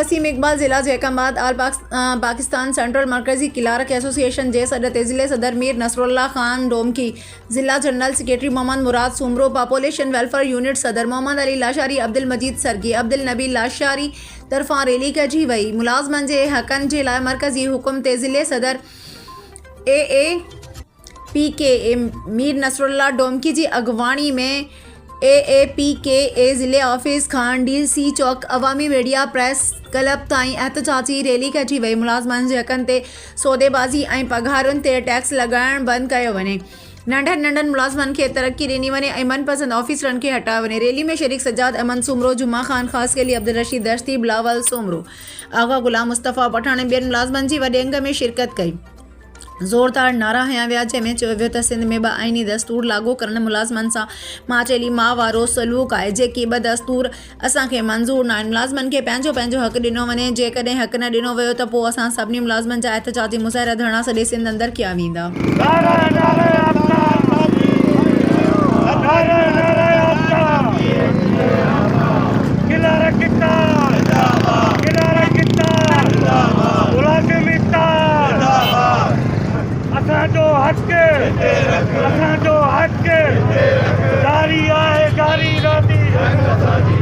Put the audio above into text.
वसीम इकबाल ज़िला जैकबाद आल पाकिस्तान सेंट्रल मरकज़ी Clark association जे सदर ते ज़िले सदर मीर नसरुल्लाह खान डोमकी, ज़िला जनरल सेक्रेटरी मोहम्मद मुराद सुमरो, पॉपुलेशन वेलफेयर यूनिट सदर मोहम्मद अली लाशारी, अब्दुल मजीद सरगी, अब्दुल नबी लाशारी तरफ़ां रैली कजी वई। मुलाज़मन जे हक़नि जे लाइ मरकज़ी हुकुम ते ज़िले सदर AAPK मीर नसरुल्लाह डोमकी जी अगवानी में AAPK ज़िले ऑफिस खान DC चौक अवामी मीडिया प्रेस क्लब ताईं एहतजाजी रैली कढी वई। मुलाज़मन जे हक़नि ते सौदेबाज़ी ऐं पघारुनि ते टैक्स लॻाइणु बंदि कयो वञे, नंढनि मुलाज़मनि खे तरक़ी ॾिनी वञे ऐं मनपसंद ऑफिसरनि खे हटायो वञे। रैली में शरीक सजाद अहमद सुमरो, जुमा खान ख़ासि अली, अब्दुल रशीद दश्ती, बिलावल सोमरो, आगा गुलाम मुस्तफ़ा पठान ऐं ॿियनि मुलाज़मनि जी वॾे अंग में शिरकत कई। ज़ोरदार नारा हया विया, जंहिंमें चयो वियो त सिंध में 2 आइनी दस्तूर लागू करण मुलाज़मनि सां माचेली मां वारो सलूक आहे, जेकी 2 दस्तूर असांखे मंज़ूर न आहिनि। मुलाज़मनि खे पंहिंजो हक़ ॾिनो वञे, जेकॾहिं हक़ न ॾिनो वियो त पोइ असां सभिनी मुलाज़मनि जा एहतजाजी मुज़ाहिरा धरना सॼे सिंध अंदरि कया वेंदा। असांजो हक़ जारी आहे, जारी रहंदी।